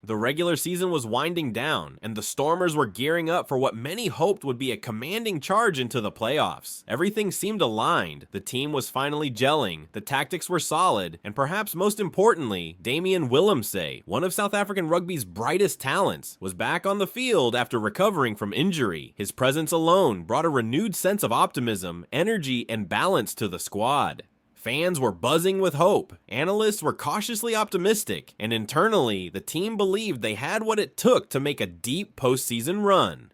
The regular season was winding down, and the Stormers were gearing up for what many hoped would be a commanding charge into the playoffs. Everything seemed aligned, the team was finally gelling, the tactics were solid, and perhaps most importantly, Damian Willemse, one of South African rugby's brightest talents, was back on the field after recovering from injury. His presence alone brought a renewed sense of optimism, energy, and balance to the squad. Fans were buzzing with hope, analysts were cautiously optimistic, and internally, the team believed they had what it took to make a deep postseason run.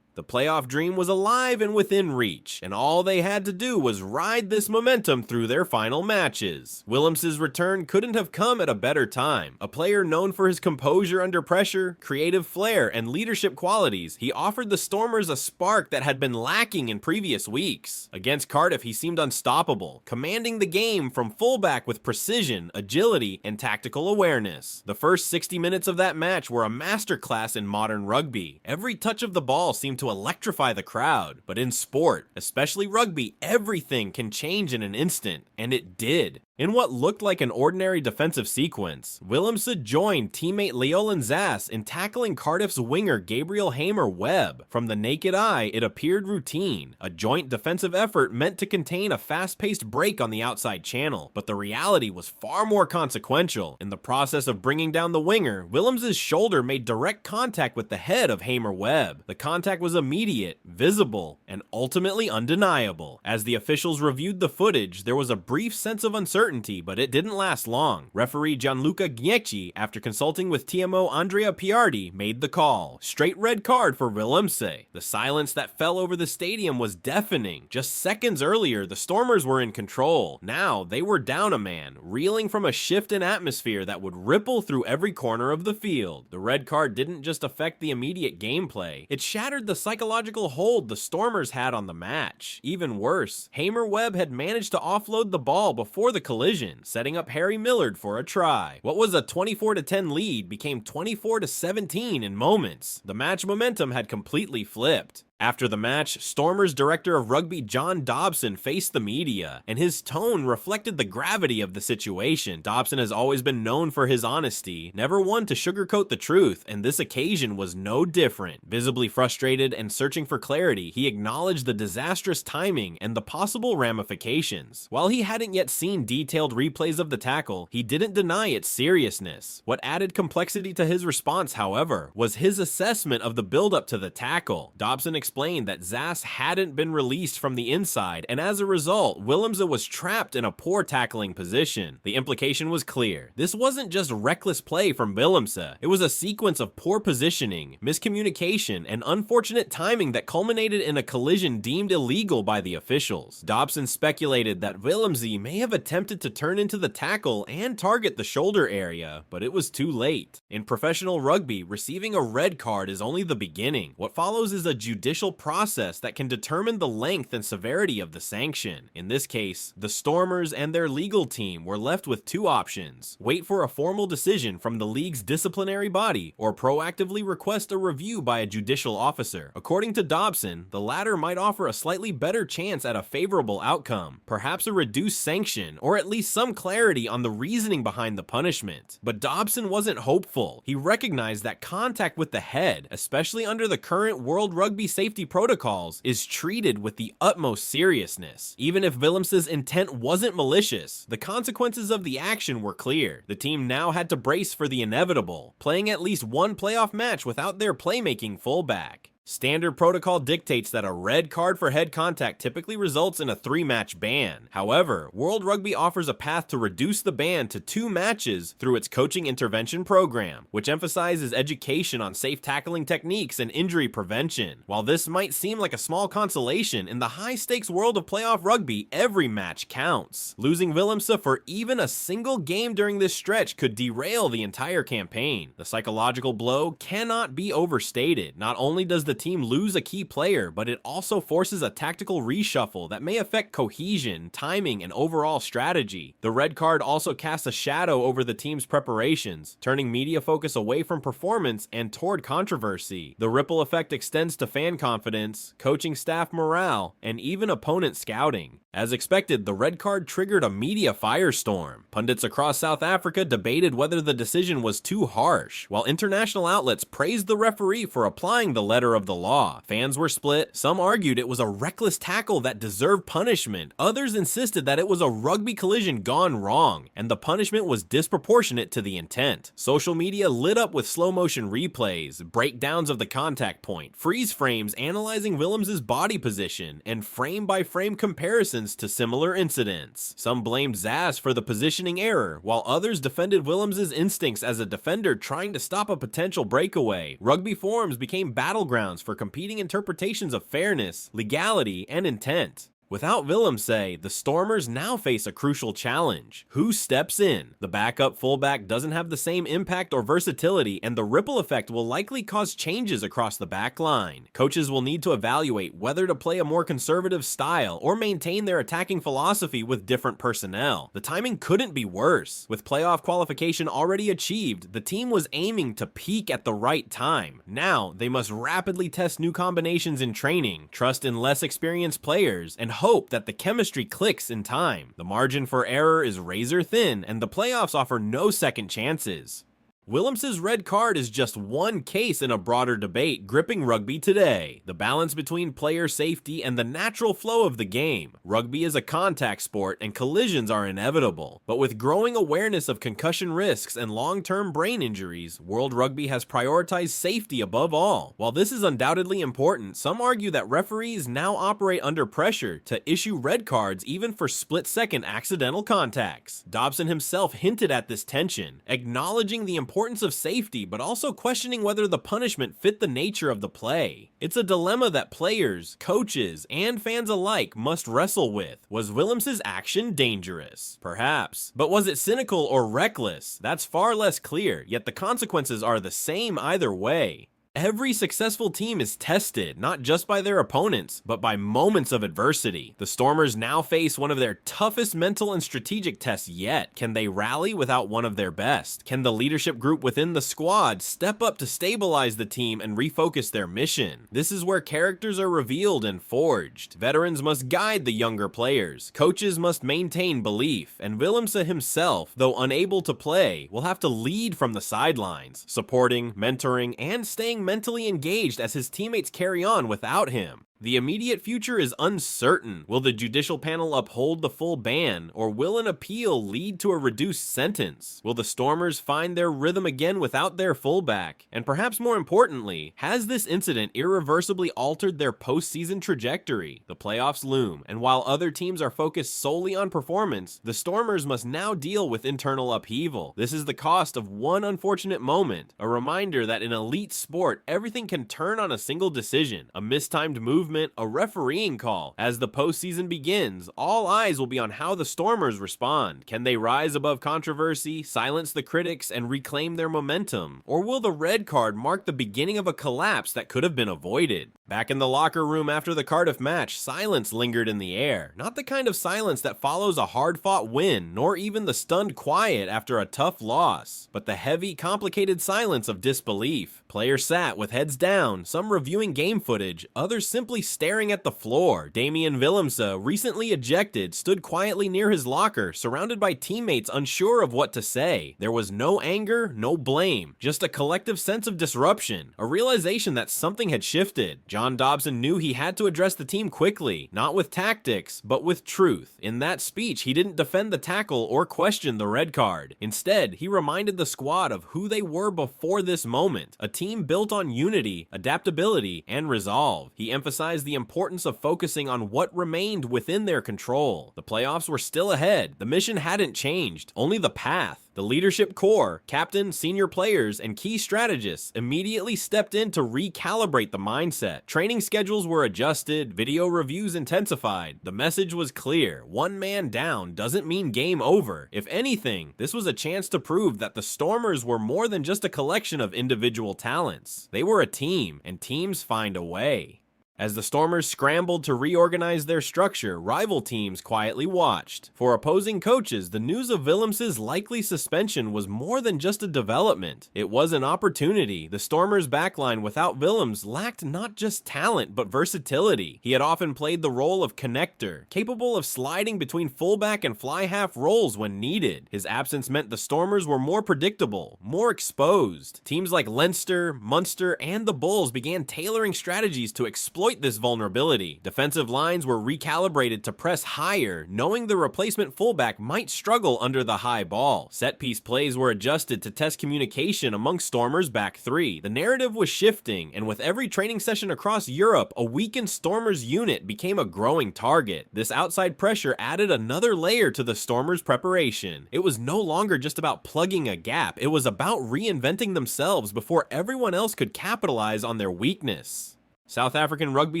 The playoff dream was alive and within reach, and all they had to do was ride this momentum through their final matches. Willemse's return couldn't have come at a better time. A player known for his composure under pressure, creative flair, and leadership qualities, he offered the Stormers a spark that had been lacking in previous weeks. Against Cardiff, he seemed unstoppable, commanding the game from fullback with precision, agility, and tactical awareness. The first 60 minutes of that match were a masterclass in modern rugby. Every touch of the ball seemed to electrify the crowd, but in sport, especially rugby, everything can change in an instant, and it did. In what looked like an ordinary defensive sequence, Willemse joined teammate Leolin Zas in tackling Cardiff's winger Gabriel Hamer-Webb. From the naked eye, it appeared routine, a joint defensive effort meant to contain a fast-paced break on the outside channel, but the reality was far more consequential. In the process of bringing down the winger, Willemse's shoulder made direct contact with the head of Hamer-Webb. The contact was immediate, visible, and ultimately undeniable. As the officials reviewed the footage, there was a brief sense of uncertainty, but it didn't last long. Referee Gianluca Gnecchi, after consulting with TMO Andrea Piardi, made the call. Straight red card for Willemse. The silence that fell over the stadium was deafening. Just seconds earlier, the Stormers were in control. Now, they were down a man, reeling from a shift in atmosphere that would ripple through every corner of the field. The red card didn't just affect the immediate gameplay, it shattered the psychological hold the Stormers had on the match. Even worse, Hamer-Webb had managed to offload the ball before the collision, setting up Harry Millard for a try. What was a 24-10 lead became 24-17 in moments. The match momentum had completely flipped. After the match, Stormers director of rugby John Dobson faced the media, and his tone reflected the gravity of the situation. Dobson has always been known for his honesty, never one to sugarcoat the truth, and this occasion was no different. Visibly frustrated and searching for clarity, he acknowledged the disastrous timing and the possible ramifications. While he hadn't yet seen detailed replays of the tackle, he didn't deny its seriousness. What added complexity to his response, however, was his assessment of the build-up to the tackle. Dobson explained that Zas hadn't been released from the inside, and as a result, Willemse was trapped in a poor tackling position. The implication was clear. This wasn't just reckless play from Willemse. It was a sequence of poor positioning, miscommunication, and unfortunate timing that culminated in a collision deemed illegal by the officials. Dobson speculated that Willemse may have attempted to turn into the tackle and target the shoulder area, but it was too late. In professional rugby, receiving a red card is only the beginning. What follows is a judicial process that can determine the length and severity of the sanction. In this case, the Stormers and their legal team were left with two options: wait for a formal decision from the league's disciplinary body, or proactively request a review by a judicial officer. According to Dobson, the latter might offer a slightly better chance at a favorable outcome, perhaps a reduced sanction, or at least some clarity on the reasoning behind the punishment. But Dobson wasn't hopeful. He recognized that contact with the head, especially under the current World Rugby safety protocols, is treated with the utmost seriousness. Even if Willemse's intent wasn't malicious, the consequences of the action were clear. The team now had to brace for the inevitable, playing at least one playoff match without their playmaking fullback. Standard protocol dictates that a red card for head contact typically results in a 3-match ban. However, World Rugby offers a path to reduce the ban to 2 matches through its coaching intervention program, which emphasizes education on safe tackling techniques and injury prevention. While this might seem like a small consolation, in the high-stakes world of playoff rugby, every match counts. Losing Willemse for even a single game during this stretch could derail the entire campaign. The psychological blow cannot be overstated. Not only does the team lose a key player, but it also forces a tactical reshuffle that may affect cohesion, timing, and overall strategy. The red card also casts a shadow over the team's preparations, turning media focus away from performance and toward controversy. The ripple effect extends to fan confidence, coaching staff morale, and even opponent scouting. As expected, the red card triggered a media firestorm. Pundits across South Africa debated whether the decision was too harsh, while international outlets praised the referee for applying the letter of the law. Fans were split. Some argued it was a reckless tackle that deserved punishment. Others insisted that it was a rugby collision gone wrong, and the punishment was disproportionate to the intent. Social media lit up with slow-motion replays, breakdowns of the contact point, freeze frames analyzing Willemse's body position, and frame-by-frame comparisons to similar incidents. Some blamed Zas for the positioning error, while others defended Willemse's instincts as a defender trying to stop a potential breakaway. Rugby forums became battlegrounds for competing interpretations of fairness, legality, and intent. Without Willemse, the Stormers now face a crucial challenge. Who steps in? The backup fullback doesn't have the same impact or versatility, and the ripple effect will likely cause changes across the back line. Coaches will need to evaluate whether to play a more conservative style or maintain their attacking philosophy with different personnel. The timing couldn't be worse. With playoff qualification already achieved, the team was aiming to peak at the right time. Now, they must rapidly test new combinations in training, trust in less experienced players, and hope that the chemistry clicks in time. The margin for error is razor thin, and the playoffs offer no second chances. Willemse's red card is just one case in a broader debate gripping rugby today. The balance between player safety and the natural flow of the game. Rugby is a contact sport and collisions are inevitable. But with growing awareness of concussion risks and long-term brain injuries, World Rugby has prioritized safety above all. While this is undoubtedly important, some argue that referees now operate under pressure to issue red cards even for split-second accidental contacts. Dobson himself hinted at this tension, acknowledging the importance of safety, but also questioning whether the punishment fit the nature of the play. It's a dilemma that players, coaches, and fans alike must wrestle with. Was Willemse's action dangerous? Perhaps. But was it cynical or reckless? That's far less clear, yet the consequences are the same either way. Every successful team is tested, not just by their opponents, but by moments of adversity. The Stormers now face one of their toughest mental and strategic tests yet. Can they rally without one of their best? Can the leadership group within the squad step up to stabilize the team and refocus their mission? This is where characters are revealed and forged. Veterans must guide the younger players. Coaches must maintain belief. And Willemse himself, though unable to play, will have to lead from the sidelines, supporting, mentoring, and staying mentally engaged as his teammates carry on without him. The immediate future is uncertain. Will the judicial panel uphold the full ban, or will an appeal lead to a reduced sentence? Will the Stormers find their rhythm again without their fullback? And perhaps more importantly, has this incident irreversibly altered their postseason trajectory? The playoffs loom, and while other teams are focused solely on performance, the Stormers must now deal with internal upheaval. This is the cost of one unfortunate moment, a reminder that in elite sport, everything can turn on a single decision, a mistimed movement, a refereeing call. As the postseason begins, all eyes will be on how the Stormers respond. Can they rise above controversy, silence the critics, and reclaim their momentum? Or will the red card mark the beginning of a collapse that could have been avoided? Back in the locker room after the Cardiff match, silence lingered in the air. Not the kind of silence that follows a hard-fought win, nor even the stunned quiet after a tough loss, but the heavy, complicated silence of disbelief. Players sat with heads down, some reviewing game footage, others simply staring at the floor. Damian Willemse, recently ejected, stood quietly near his locker, surrounded by teammates unsure of what to say. There was no anger, no blame, just a collective sense of disruption, a realization that something had shifted. John Dobson knew he had to address the team quickly, not with tactics, but with truth. In that speech, he didn't defend the tackle or question the red card. Instead, he reminded the squad of who they were before this moment, a team built on unity, adaptability, and resolve. He emphasized the importance of focusing on what remained within their control. The playoffs were still ahead. The mission hadn't changed, only the path. The leadership core, captain, senior players, and key strategists immediately stepped in to recalibrate the mindset. Training schedules were adjusted, video reviews intensified. The message was clear: one man down doesn't mean game over. If anything, this was a chance to prove that the Stormers were more than just a collection of individual talents. They were a team, and teams find a way. As the Stormers scrambled to reorganize their structure, rival teams quietly watched. For opposing coaches, the news of Willemse's likely suspension was more than just a development. It was an opportunity. The Stormers' backline without Willemse lacked not just talent, but versatility. He had often played the role of connector, capable of sliding between fullback and fly-half roles when needed. His absence meant the Stormers were more predictable, more exposed. Teams like Leinster, Munster, and the Bulls began tailoring strategies to exploit this vulnerability. Defensive lines were recalibrated to press higher, knowing the replacement fullback might struggle under the high ball. Set-piece plays were adjusted to test communication among Stormers' back three. The narrative was shifting, and with every training session across Europe, a weakened Stormers unit became a growing target. This outside pressure added another layer to the Stormers' preparation. It was no longer just about plugging a gap, it was about reinventing themselves before everyone else could capitalize on their weakness. South African rugby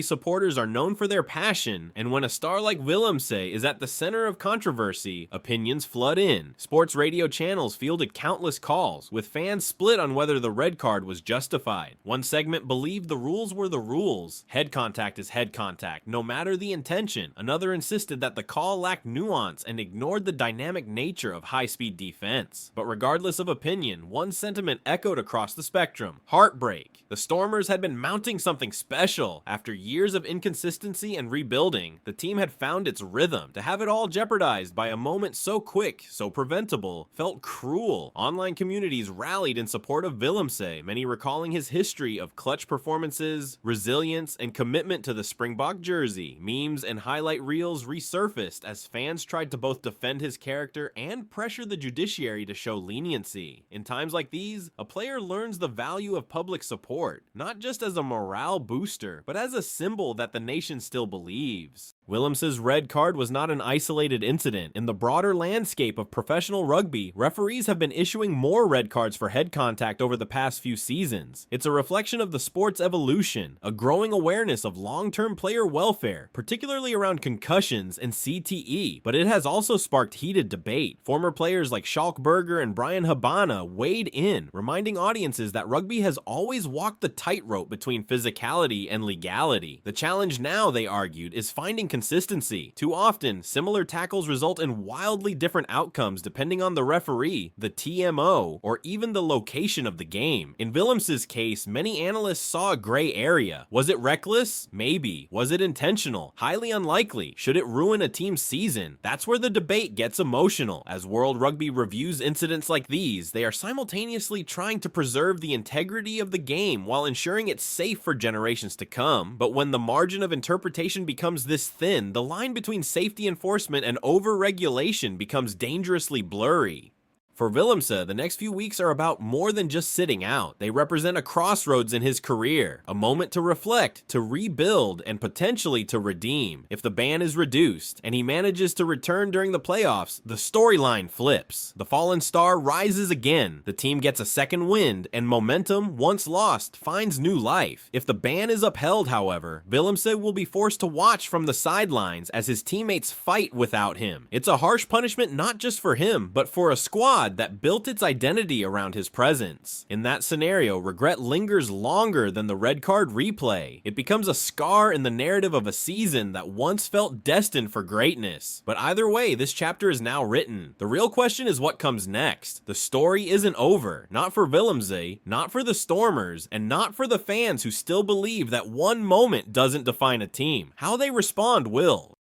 supporters are known for their passion, and when a star like Willemse is at the center of controversy, opinions flood in. Sports radio channels fielded countless calls, with fans split on whether the red card was justified. One segment believed the rules were the rules. Head contact is head contact, no matter the intention. Another insisted that the call lacked nuance and ignored the dynamic nature of high-speed defense. But regardless of opinion, one sentiment echoed across the spectrum: heartbreak. The Stormers had been mounting something special. After years of inconsistency and rebuilding, the team had found its rhythm. To have it all jeopardized by a moment so quick, so preventable, felt cruel. Online communities rallied in support of Willemse, many recalling his history of clutch performances, resilience, and commitment to the Springbok jersey. Memes and highlight reels resurfaced as fans tried to both defend his character and pressure the judiciary to show leniency. In times like these, a player learns the value of public support, not just as a morale booster, but as a symbol that the nation still believes. Willemse's red card was not an isolated incident. In the broader landscape of professional rugby, referees have been issuing more red cards for head contact over the past few seasons. It's a reflection of the sport's evolution, a growing awareness of long-term player welfare, particularly around concussions and CTE, but it has also sparked heated debate. Former players like Schalkberger and Brian Habana weighed in, reminding audiences that rugby has always walked the tightrope between physicality and legality. The challenge now, they argued, is finding consistency. Too often, similar tackles result in wildly different outcomes depending on the referee, the TMO, or even the location of the game. In Willemse's case, many analysts saw a gray area. Was it reckless? Maybe. Was it intentional? Highly unlikely. Should it ruin a team's season? That's where the debate gets emotional. As World Rugby reviews incidents like these, they are simultaneously trying to preserve the integrity of the game while ensuring it's safe for generations to come. But when the margin of interpretation becomes this thin, the line between safety enforcement and over-regulation becomes dangerously blurry. For Willemse, the next few weeks are about more than just sitting out. They represent a crossroads in his career, a moment to reflect, to rebuild, and potentially to redeem. If the ban is reduced, and he manages to return during the playoffs, the storyline flips. The fallen star rises again, the team gets a second wind, and momentum, once lost, finds new life. If the ban is upheld, however, Willemse will be forced to watch from the sidelines as his teammates fight without him. It's a harsh punishment not just for him, but for a squad that built its identity around his presence. In that scenario, regret lingers longer than the red card replay. It becomes a scar in the narrative of a season that once felt destined for greatness. But either way, this chapter is now written. The real question is what comes next. The story isn't over. Not for Willemse, not for the Stormers, and not for the fans who still believe that one moment doesn't define a team. How they respond will.